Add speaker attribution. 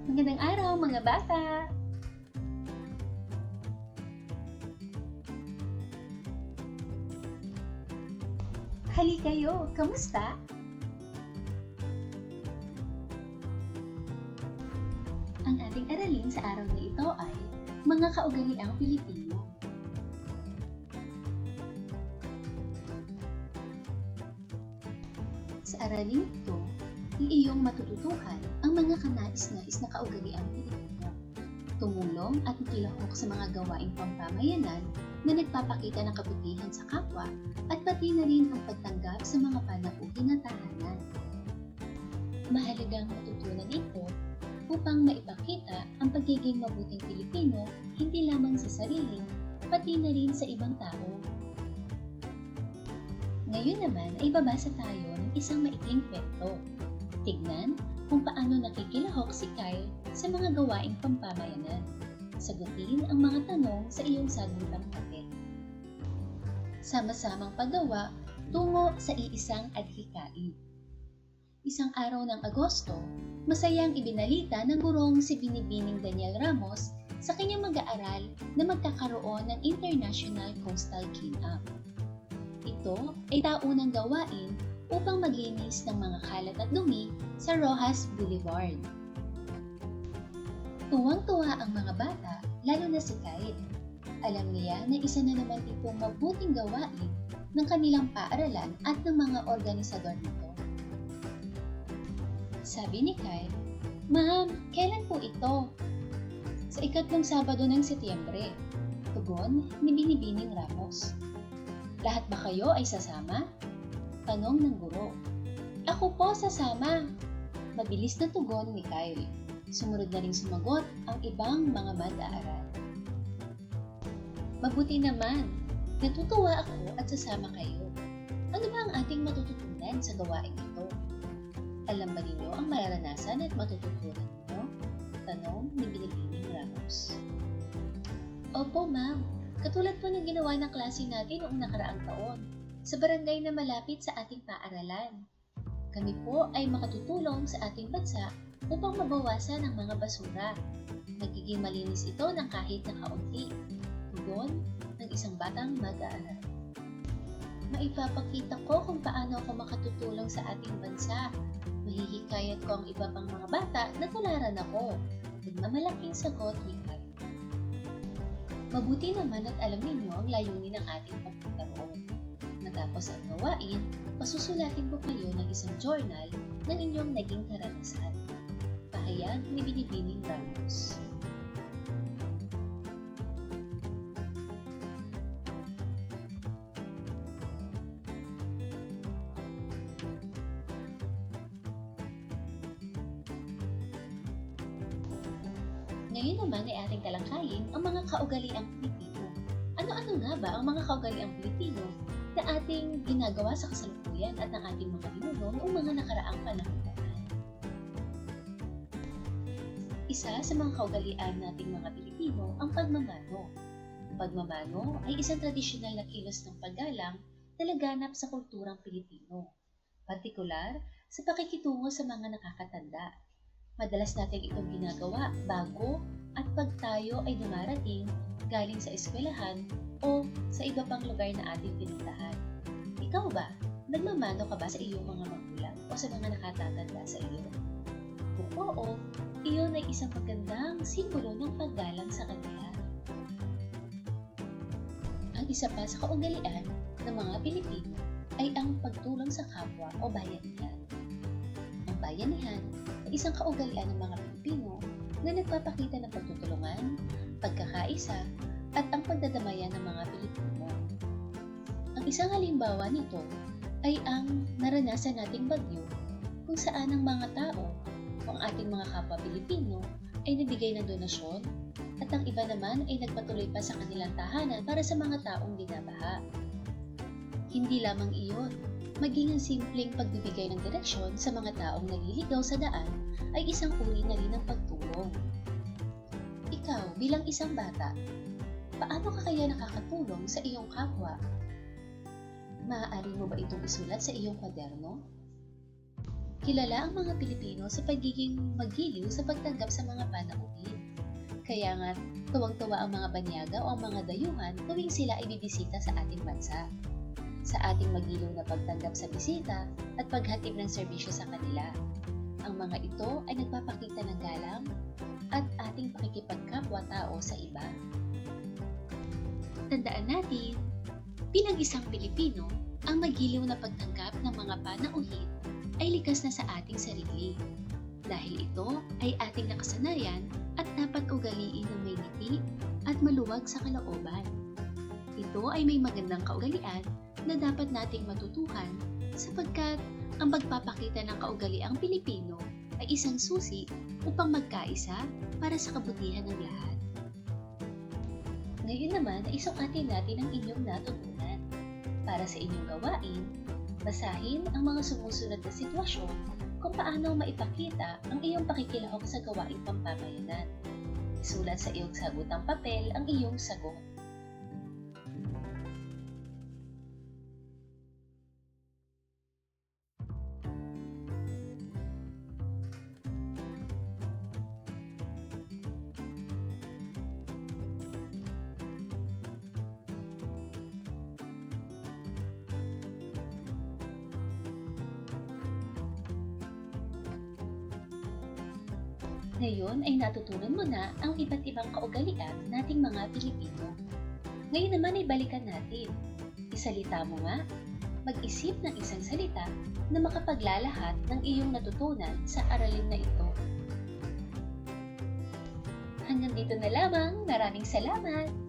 Speaker 1: Magandang araw mga bata! Hali kayo, kamusta? Ang ating aralin sa araw na ito ay mga kaugaliang Pilipino. Sa aralin ito, iyong matututuhan ang mga kanais-nais na kaugaliang Pilipino. Tumulong at makilahok sa mga gawaing pampamayanan na nagpapakita ng kabutihan sa kapwa at pati na rin ang pagtanggap sa mga panapuhin na tahanan. Mahalagang matutunan ito upang maipakita ang pagiging mabuting Pilipino hindi lamang sa sarili, pati na rin sa ibang tao. Ngayon naman ay babasa tayo ng isang maikling kwento. Tignan kung paano nakikilahok si Kyle sa mga gawaing pampamayanan. Sagutin ang mga tanong sa iyong sagutang papel. Sama-samang paggawa tungo sa iisang adhikain. Isang araw ng Agosto, masayang ibinalita ng gurong si Binibining Daniel Ramos sa kanyang mag-aaral na magkakaroon ng International Coastal Cleanup. Ito ay taunang gawain upang maglinis ng mga kalat at dumi sa Rojas Boulevard. Tuwang-tuwa ang mga bata, lalo na si Kyle. Alam niya na isa na naman itong mabuting gawain ng kanilang paaralan at ng mga organisador nito. Sabi ni Kyle, "Ma'am, kailan po ito?" "Sa ikatlong Sabado ng Setyembre," tugon ni Binibining Ramos. "Lahat ba kayo ay sasama?" tanong ng guro. "Ako po sasama," mabilis na tugon ni Kyle. Sumunod na ring sumagot ang ibang mga mag-aaral. "Mabuti naman, natutuwa ako at sasama kayo. Ano ba ang ating matututunan sa gawaing ito? Alam ba ninyo ang mararanasan at matututunan ninyo?" tanong ni Binibining Ramos. "Opo, ma'am. Katulad po ng ginawa ng klase natin noong nakaraang taon sa barangay na malapit sa ating paaralan. Kami po ay makatutulong sa ating bansa upang mabawasan ang mga basura. Nagiging malinis ito ng kahit na kaunti," tugon ng isang batang mag-aaral. "Maipapakita ko kung paano ako makatutulong sa ating bansa. Mahihikayat ko ang iba pang mga bata na tularan ako," nagmamalaking sagot ni Kyle. Mabuti naman at alam ninyo ang layunin ng ating pagpunta roon. Matapos ang gawain, pasusulatin ko kayo ng isang journal ng inyong naging karanasan. Pahayag ni Binibining Ramos. Ngayon naman ay ating talangkayin ang mga kaugaliang Pilipino. Ano-ano nga ba ang mga kaugaliang Pilipino na ating ginagawa sa kasalukuyan at ng ating mga ninuno noong mga nakaraang panahon? Isa sa mga kaugalian nating mga Pilipino ang pagmamano. Ang pagmamano ay isang tradisyonal na kilos ng paggalang na laganap sa kulturang Pilipino, partikular sa pakikitungo sa mga nakakatanda. Madalas natin itong ginagawa bago at pag tayo ay dumarating galing sa eskwelahan o sa iba pang lugar na ating pinuntahan. Ikaw ba? Nagmamano ka ba sa iyong mga magulang o sa mga nakatatanda sa iyo? Kung oo, iyon ay isang magandang simbolo ng paggalang sa kanila. Ang isa pa sa kaugalian ng mga Pilipino ay ang pagtulong sa kapwa o bayanihan. Ang bayanihan ay isang kaugalian ng mga Pilipino na nagpapakita ng pagtutulungan, pagkakaisa, at ang pagdadamayan ng mga Pilipino. Ang isang halimbawa nito ay ang naranasan nating bagyo kung saan ang mga tao o ang ating mga kapwa Pilipino ay nagbigay ng donasyon at ang iba naman ay nagpatuloy pa sa kanilang tahanan para sa mga taong binabaha. Hindi lamang iyon, maging ang simpleng pagbibigay ng direksyon sa mga taong naliligaw sa daan ay isang uri na rin ng pagtulong. Ikaw bilang isang bata, paano ka kaya nakakatulong sa iyong kapwa? Maaari mo ba itong isulat sa iyong kwaderno? Kilala ang mga Pilipino sa pagiging magiliw sa pagtanggap sa mga panauhin. Kaya nga, tuwang-tuwa ang mga banyaga o ang mga dayuhan tuwing sila ay bibisita sa ating bansa. Sa ating magiliw na pagtanggap sa bisita at paghatid ng serbisyo sa kanila. Ang mga ito ay nagpapakita ng galang at ating pakikipagkapwa-tao sa iba. Tandaan natin, bilang isang Pilipino, ang magiliw na pagtanggap ng mga panauhin ay likas na sa ating sarili. Dahil ito ay ating nakasanayan at dapat ugaliin ng may ngiti at maluwag sa kalooban. Ito ay may magandang kaugalian na dapat nating matutuhan sapagkat ang pagpapakita ng kaugaliang Pilipino ay isang susi upang magkaisa para sa kabutihan ng lahat. Ngayon naman ay sukatin natin ang inyong natutunan. Para sa inyong gawain, basahin ang mga sumusunod na sitwasyon kung paano maipakita ang iyong pakikilahok sa gawaing pampamayanan. Isulat sa iyong sagutang papel ang iyong sagot. Ngayon ay natutunan mo na ang iba't ibang kaugalian nating mga Pilipino. Ngayon naman ay balikan natin. Isalita mo nga, mag-isip ng isang salita na makapaglalahat ng iyong natutunan sa aralin na ito. Hanggang dito na lamang. Maraming salamat!